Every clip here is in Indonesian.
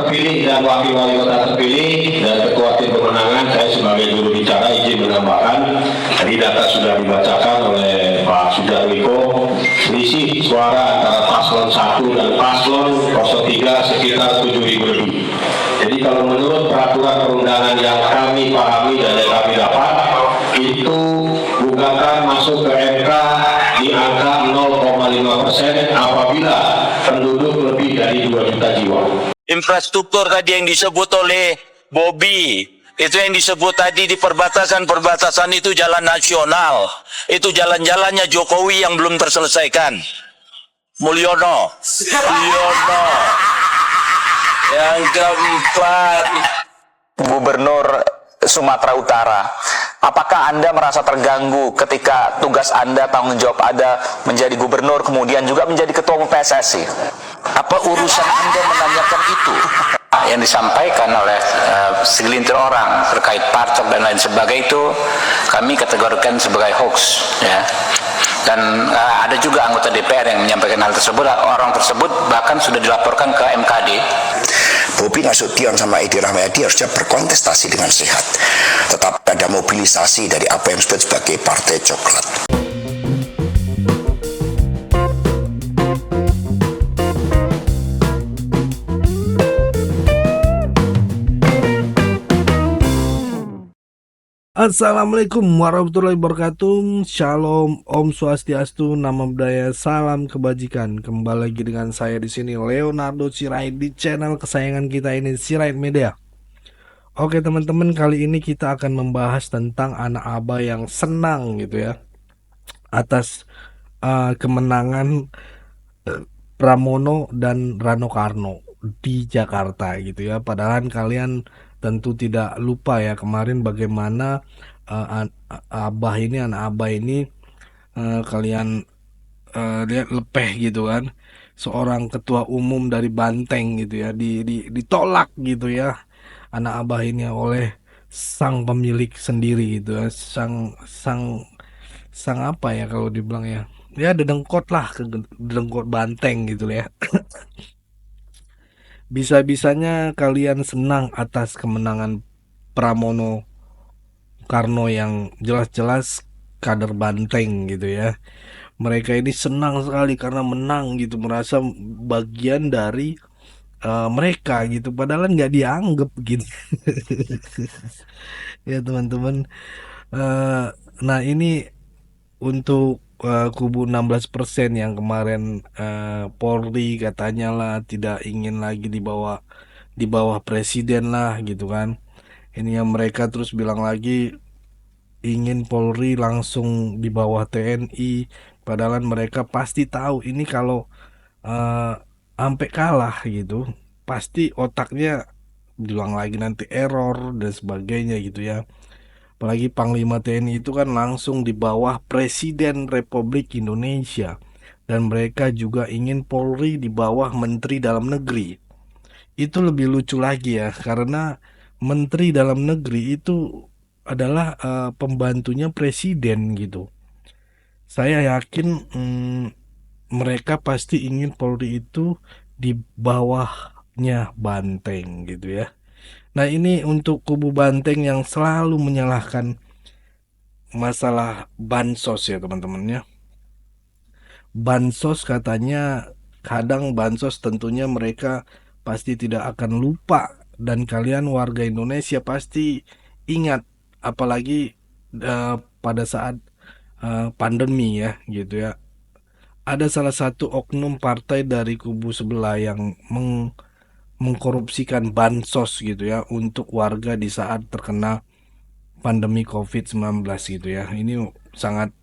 terpilih dan wakil wali kota terpilih dan ketua tim pemenangan, saya sebagai juru bicara izin menambahkan, tadi data sudah dibacakan oleh Pak Sujarwiko, selisih suara antara paslon 1 dan paslon 03 sekitar 7.000 lebih. Jadi kalau menurut peraturan perundangan yang kami pahami dan yang kami dapat, itu gugatan masuk ke MK di angka 0,5% apabila penduduk lebih dari 2 juta jiwa. Infrastruktur tadi yang disebut oleh Bobby, itu yang disebut tadi di perbatasan-perbatasan itu jalan nasional. Itu jalan-jalannya Jokowi yang belum terselesaikan. Mulyono. Yang keempat, Gubernur Sumatera Utara. Apakah Anda merasa terganggu ketika tugas Anda, tanggung jawab Anda menjadi gubernur, kemudian juga menjadi ketua umum PSSI? Apa urusan Anda menanyakan itu? Yang disampaikan oleh segelintir orang terkait parcok dan lain sebagainya itu kami kategorikan sebagai hoax, ya. Dan ada juga anggota DPR yang menyampaikan hal tersebut. Orang tersebut bahkan sudah dilaporkan ke MKD. Bobi Nasution sama Edi Rahmayadi harusnya berkontestasi dengan sehat. Tetap ada mobilisasi dari apa yang disebut sebagai partai coklat. Assalamualaikum warahmatullahi wabarakatuh. Shalom, Om Swastiastu, Namo Buddhaya, salam kebajikan. Kembali lagi dengan saya di sini Leonardo Sirait di channel kesayangan kita ini, Sirait Media. Oke teman-teman, kali ini kita akan membahas tentang anak abah yang senang gitu ya atas kemenangan Pramono dan Rano Karno di Jakarta gitu ya. Padahal kalian tentu tidak lupa ya kemarin bagaimana anak abah ini kalian lihat lepeh gitu kan, seorang ketua umum dari Banteng gitu ya ditolak gitu ya anak abah ini oleh sang pemilik sendiri gitu ya, sang apa ya kalau dibilang ya dedengkot lah, dedengkot Banteng gitu ya. Bisa-bisanya kalian senang atas kemenangan Pramono Karno yang jelas-jelas kader Banteng gitu ya. Mereka ini senang sekali karena menang gitu, merasa bagian dari mereka gitu, padahal nggak dianggap gitu. Ya teman-teman, nah ini untuk kubu 16% yang kemarin Polri katanya lah tidak ingin lagi di bawah presiden lah gitu kan. Ini yang mereka terus bilang lagi ingin Polri langsung di bawah TNI, padahal mereka pasti tahu ini kalau sampai kalah gitu pasti otaknya bilang lagi nanti error dan sebagainya gitu ya. Apalagi Panglima TNI itu kan langsung di bawah Presiden Republik Indonesia, dan mereka juga ingin Polri di bawah Menteri Dalam Negeri. Itu lebih lucu lagi ya, karena Menteri Dalam Negeri itu adalah pembantunya Presiden gitu. Saya yakin mereka pasti ingin Polri itu di bawahnya Banteng gitu ya. Nah ini untuk kubu Banteng yang selalu menyalahkan masalah bansos ya teman-teman ya. Bansos katanya, kadang bansos tentunya mereka pasti tidak akan lupa, dan kalian warga Indonesia pasti ingat, apalagi pada saat pandemi ya gitu ya. Ada salah satu oknum partai dari kubu sebelah yang mengkorupsikan bansos gitu ya untuk warga di saat terkena pandemi COVID-19 gitu ya. Ini sangat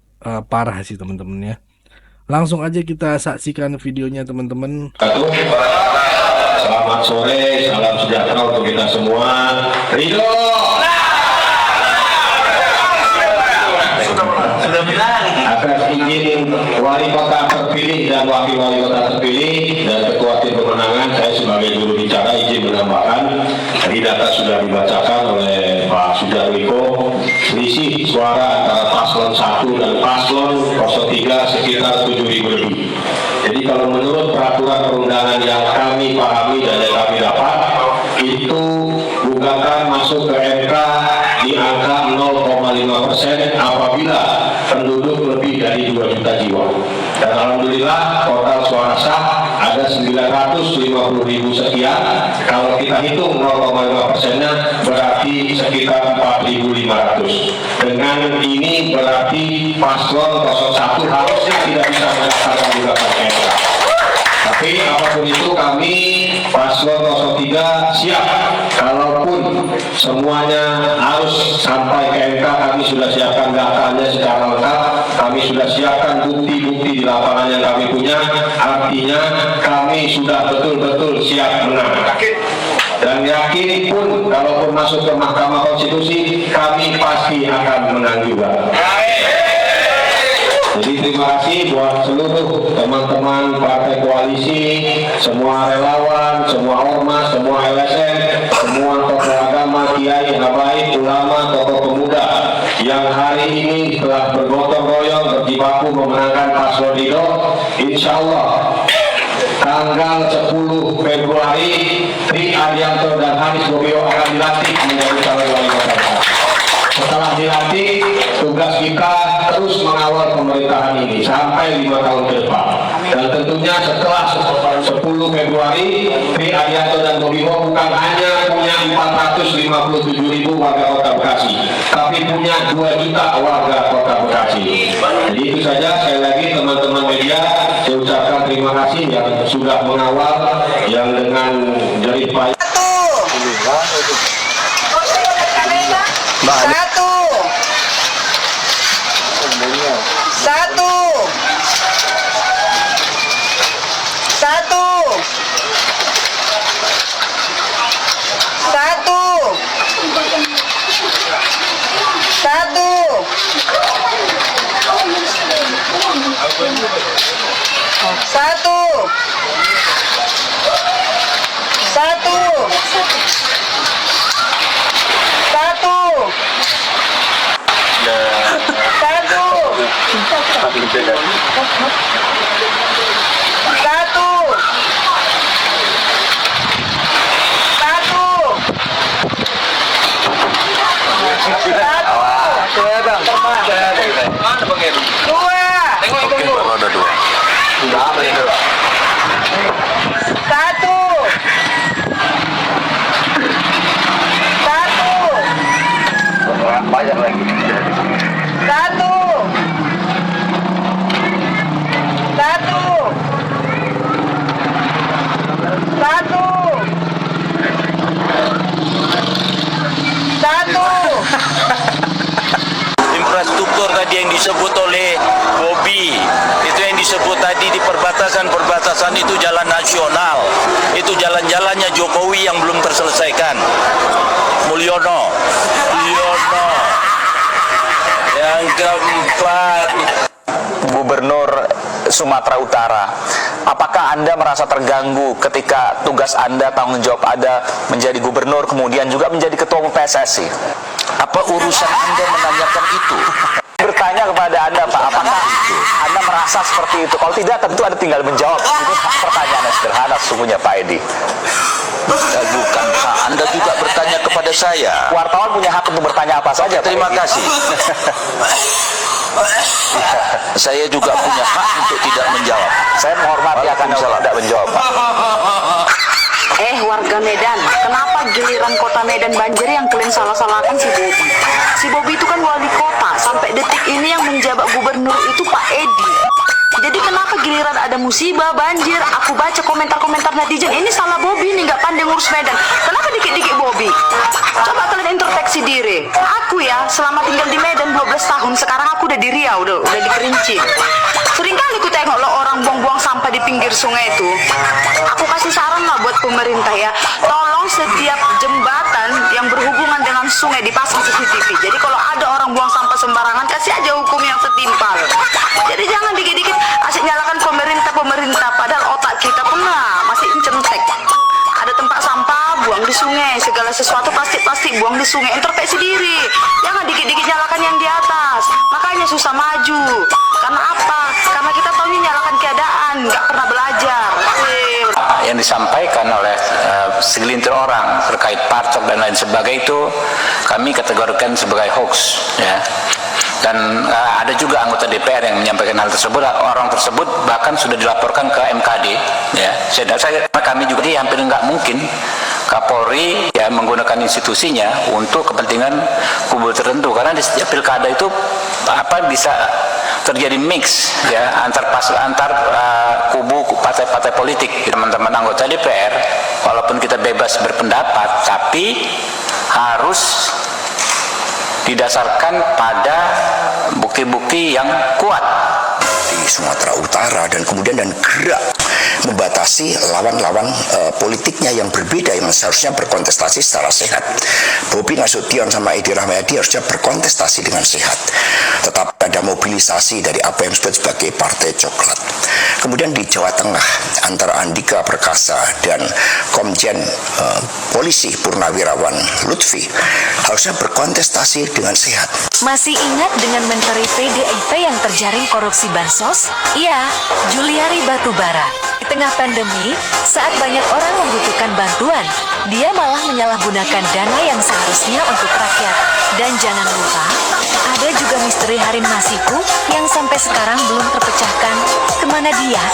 parah sih teman-teman ya. Langsung aja kita saksikan videonya teman-teman. Selamat sore, salam sejahtera untuk kita semua. Ridho. Atas izin wali kota terpilih dan wakil wali kota terpilih dan ketua tim pemenangan, saya sebagai juru bicara izin menambahkan, tadi data sudah dibacakan oleh Pak Sujarwiko, selisih suara antara paslon 1 dan paslon 03 sekitar 7.000 lebih. Jadi kalau menurut peraturan perundangan yang kami pahami dan yang kami dapat, itu gugatan masuk ke MK di angka 0,5% apabila penduduk lebih dari 2 juta jiwa. Dan alhamdulillah total suara sah ada 950.000 sekian. Kalau kita hitung 0,5%-nya berarti sekitar 4.500. Dengan ini berarti paslon 01 harusnya tidak bisa mendaftarkan gugatan ke MK. Tapi apapun itu kami paslon 03 siap. Kalaupun semuanya harus sampai ke MK, kami sudah siapkan datanya secara lengkap. Kami sudah siapkan bukti-bukti di lapangan yang kami punya. Artinya kami sudah betul-betul siap menang. Dan yakin pun kalaupun masuk ke Mahkamah Konstitusi, kami pasti akan menang juga. Jadi terima kasih buat seluruh teman-teman partai koalisi, semua relawan, semua ormas, semua LSM, semua tokoh agama, kiai, habaib, ulama, tokoh pemuda yang hari ini telah bergotong royong berjibaku memenangkan paslon Ridho. Insya Allah tanggal 10 Februari Tri Adianto dan Hanis Bobio akan dilantik menjadi calon wali kota. Setelah dilantik, tugas kita terus mengawal pemerintahan ini sampai 5 tahun ke depan. Dan tentunya setelah 10 Februari, Tri Adianto dan Bobio bukan hanya punya 457.000 warga kota Bekasi, tapi punya 2 juta warga kota Bekasi. Jadi itu saja, sekali lagi teman-teman media, saya ucapkan terima kasih yang sudah mengawal, yang dengan jerih payah. Infrastruktur tadi yang disebut oleh Bobi, itu yang disebut tadi di perbatasan itu jalan nasional, itu jalan-jalannya Jokowi yang belum terselesaikan. Mulyono. Yang keempat, Gubernur Sumatera Utara, apakah Anda merasa terganggu ketika tugas Anda, tanggung jawab Anda menjadi gubernur, kemudian juga menjadi ketua umum PSSI? apa urusan Anda menanyakan itu? Bertanya kepada Anda, Pak, apakah Anda merasa seperti itu? Kalau tidak, tentu Anda tinggal menjawab. Ini pertanyaan yang sederhana sesungguhnya, Pak Edi. Bukan, Pak. Anda juga bertanya kepada saya. Wartawan punya hak untuk bertanya apa saja, Pak Terima Edi. kasih. Saya juga punya hak untuk tidak menjawab. Saya menghormati akan tidak menjawab, Pak. Warga Medan, kenapa giliran kota Medan banjir yang kalian salah-salahkan si Bobi? Si Bobi itu kan wali kota, sampai detik ini yang menjabat gubernur itu Pak Edi. Jadi kenapa giliran ada musibah, banjir, aku baca komentar-komentar netizen, ini salah Bobi nih, nggak pandai ngurus Medan. Kenapa dikit-dikit Bobi? Coba kalian introspeksi diri. Aku ya, selama tinggal di Medan 12 tahun, sekarang aku udah di Riau, udah di Kerinci. Seringkali aku tengok lo orang buang-buang sampah di pinggir sungai itu. Aku kasih saran lah buat pemerintah ya, tolong setiap jembatan yang berhubungan dengan sungai dipasang CCTV. Jadi kalau ada orang buang sampah sembarangan, kasih aja hukum yang setimpal. Jadi jangan dikit-dikit asik nyalakan pemerintah, padahal otak kita pun masih centek. Ada tempat sampah, buang di sungai, segala sesuatu plastik buang di sungai. Introspeksi diri, jangan dikit-dikit nyalakan yang di atas, makanya susah maju. Karena apa? Karena kita tahunya nyalakan keadaan, nggak pernah belajar. Yang disampaikan oleh segelintir orang terkait parcok dan lain sebagainya itu kami kategorikan sebagai hoax, ya. Dan ada juga anggota DPR yang menyampaikan hal tersebut. Orang tersebut bahkan sudah dilaporkan ke MKD, ya. Kami juga hampir nggak mungkin Kapolri ya menggunakan institusinya untuk kepentingan kubu tertentu, karena di setiap pilkada itu bisa terjadi mix ya antar kubu partai-partai politik. Teman-teman anggota DPR, walaupun kita bebas berpendapat, tapi harus didasarkan pada bukti-bukti yang kuat di Sumatera Utara dan kemudian gerak membatasi lawan-lawan politiknya yang berbeda yang seharusnya berkontestasi secara sehat. Bobi Nasution sama Edi Rahmayadi harusnya berkontestasi dengan sehat. Tetapi ada mobilisasi dari apa yang disebut sebagai Partai Coklat. Kemudian di Jawa Tengah antara Andika Perkasa dan Komjen Polisi Purnawirawan Lutfi harusnya berkontestasi dengan sehat. Masih ingat dengan Menteri PDIP yang terjaring korupsi bansos? Iya, Juliari Batubara. Di tengah pandemi, saat banyak orang membutuhkan bantuan, dia malah menyalahgunakan dana yang seharusnya untuk rakyat. Dan jangan lupa, ada juga misteri Harun Masiku yang sampai sekarang belum terpecahkan. Kemana dia?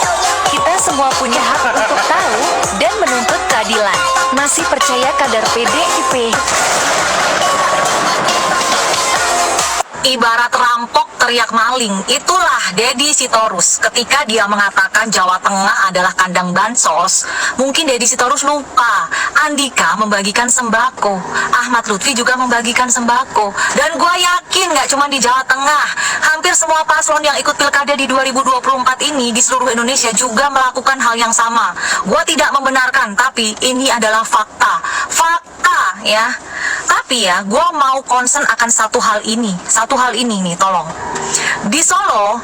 Kita semua punya hak untuk tahu dan menuntut keadilan. Masih percaya kadar PDIP? Ibarat rampok teriak maling, itulah Deddy Sitorus. Ketika dia mengatakan Jawa Tengah adalah kandang bansos, mungkin Deddy Sitorus lupa Andika membagikan sembako, Ahmad Lutfi juga membagikan sembako. Dan gue yakin gak cuma di Jawa Tengah, hampir semua paslon yang ikut pilkada di 2024 ini di seluruh Indonesia juga melakukan hal yang sama. Gue tidak membenarkan, tapi ini adalah fakta ya. Tapi ya, gue mau concern akan satu hal ini nih, tolong. Di Solo,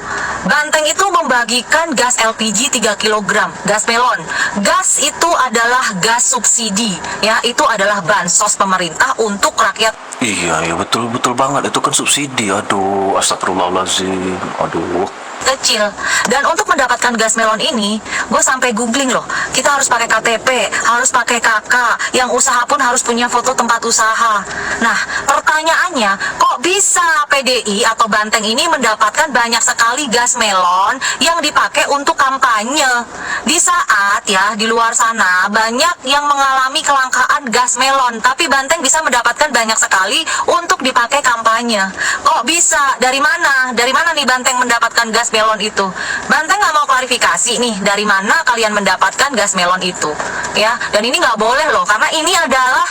Banteng itu membagikan gas LPG 3 kg, gas melon. Gas itu adalah gas subsidi, ya, itu adalah bansos pemerintah untuk rakyat. Iya, betul banget, itu kan subsidi. Aduh, astagfirullahaladzim, aduh. Kecil. Dan untuk mendapatkan gas melon ini, gue sampai googling loh, kita harus pakai KTP, harus pakai KK, yang usaha pun harus punya foto tempat usaha. Nah, pertanyaannya, kok bisa PDI atau Banteng ini mendapatkan banyak sekali gas melon yang dipakai untuk kampanye? Di saat ya, di luar sana banyak yang mengalami kelangkaan gas melon, tapi Banteng bisa mendapatkan banyak sekali untuk dipakai kampanye. Kok bisa? Dari mana? Dari mana nih Banteng mendapatkan gas melon itu? Banteng nggak mau klarifikasi nih, dari mana kalian mendapatkan gas melon itu, ya? Dan ini nggak boleh loh, karena ini adalah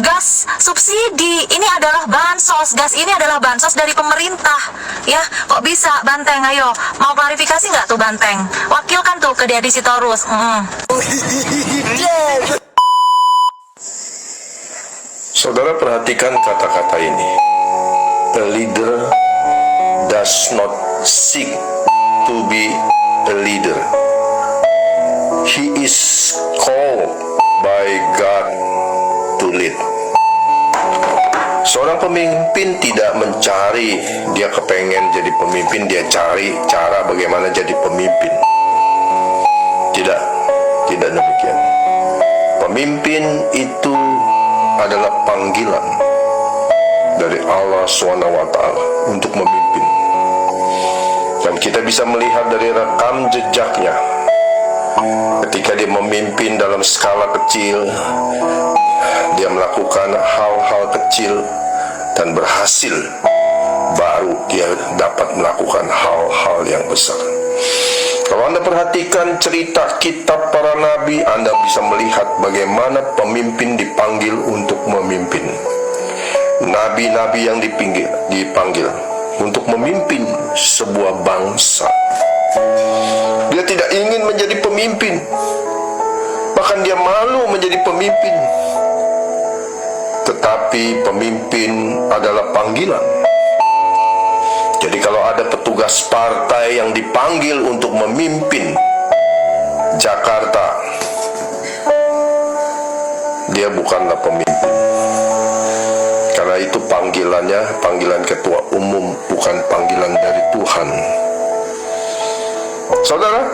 gas subsidi, ini adalah bansos, gas ini adalah bansos dari pemerintah, ya? Kok bisa Banteng? Ayo, mau klarifikasi nggak tuh Banteng? Wakilkan tuh ke Deddy Sitorus. Saudara perhatikan kata-kata ini. A leader does not seek to be a leader. He is called by God to lead. Seorang pemimpin tidak mencari dia kepengen jadi pemimpin, dia cari cara bagaimana jadi pemimpin. Tidak demikian. Pemimpin itu adalah panggilan dari Allah SWT untuk memimpin. Dan kita bisa melihat dari rekam jejaknya. Ketika dia memimpin dalam skala kecil, dia melakukan hal-hal kecil dan berhasil, baru dia dapat melakukan hal-hal yang besar. Kalau Anda perhatikan cerita kitab para nabi, Anda bisa melihat bagaimana pemimpin dipanggil untuk memimpin. Nabi-nabi yang dipanggil untuk memimpin sebuah bangsa. Dia tidak ingin menjadi pemimpin, bahkan dia malu menjadi pemimpin. Tetapi pemimpin adalah panggilan. Jadi kalau ada petugas partai yang dipanggil untuk memimpin Jakarta, dia bukanlah pemimpin. Karena itu panggilannya, panggilan ketua umum, bukan panggilan dari Tuhan. Saudara,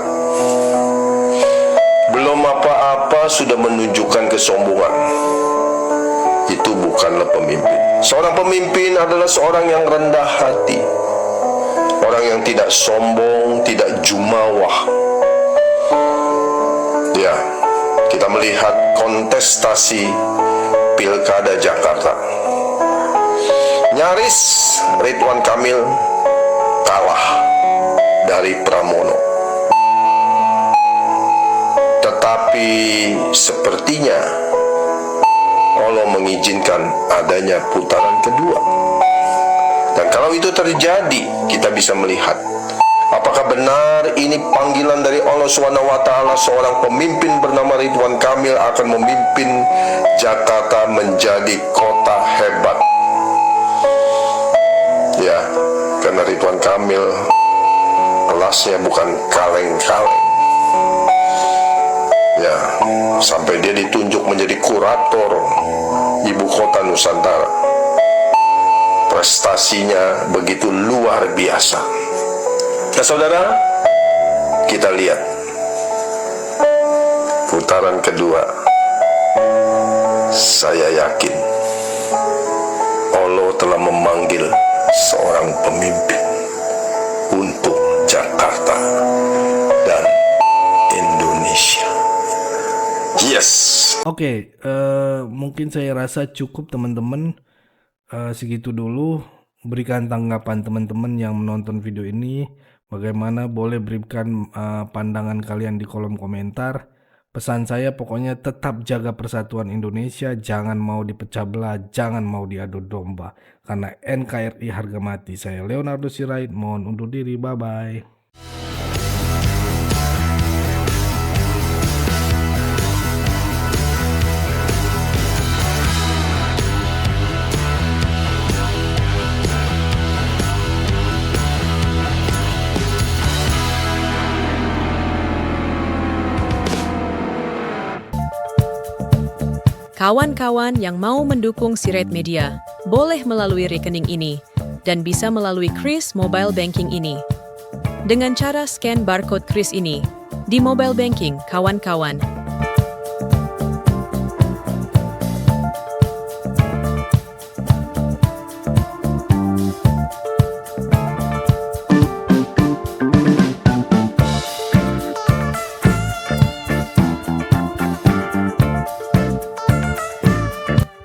belum apa-apa sudah menunjukkan kesombongan. Itu bukanlah pemimpin. Seorang pemimpin adalah seorang yang rendah hati, orang yang tidak sombong, tidak jumawah. Ya, kita melihat kontestasi Pilkada Jakarta. Nyaris Ridwan Kamil kalah dari Pramono. Tetapi sepertinya Allah mengizinkan adanya putaran kedua. Dan kalau itu terjadi, kita bisa melihat apakah benar ini panggilan dari Allah SWT. Seorang pemimpin bernama Ridwan Kamil akan memimpin Jakarta menjadi kota hebat. Ya, karena Ridwan Kamil kelasnya bukan kaleng-kaleng. Ya, sampai dia ditunjuk menjadi kurator ibu kota Nusantara. Prestasinya begitu luar biasa. Nah, saudara, kita lihat putaran kedua. Saya yakin Allah telah memanggil seorang pemimpin untuk Jakarta dan Indonesia. Yes. Oke, mungkin saya rasa cukup teman-teman. Segitu dulu. Berikan tanggapan teman-teman yang menonton video ini. Bagaimana, boleh berikan pandangan kalian di kolom komentar. Pesan saya pokoknya tetap jaga persatuan Indonesia. Jangan mau dipecah belah, jangan mau diadu domba. Karena NKRI harga mati. Saya Leonardo Sirait, mohon undur diri. Bye-bye. Kawan-kawan yang mau mendukung Sirait Media, boleh melalui rekening ini, dan bisa melalui Kris Mobile Banking ini. Dengan cara scan barcode Kris ini, di mobile banking, kawan-kawan.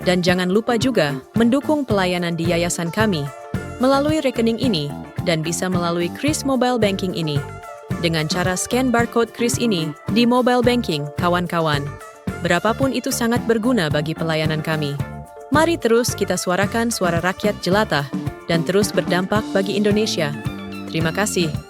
Dan jangan lupa juga mendukung pelayanan di yayasan kami melalui rekening ini dan bisa melalui Kris Mobile Banking ini. Dengan cara scan barcode Kris ini di mobile banking, kawan-kawan. Berapapun itu sangat berguna bagi pelayanan kami. Mari terus kita suarakan suara rakyat jelata dan terus berdampak bagi Indonesia. Terima kasih.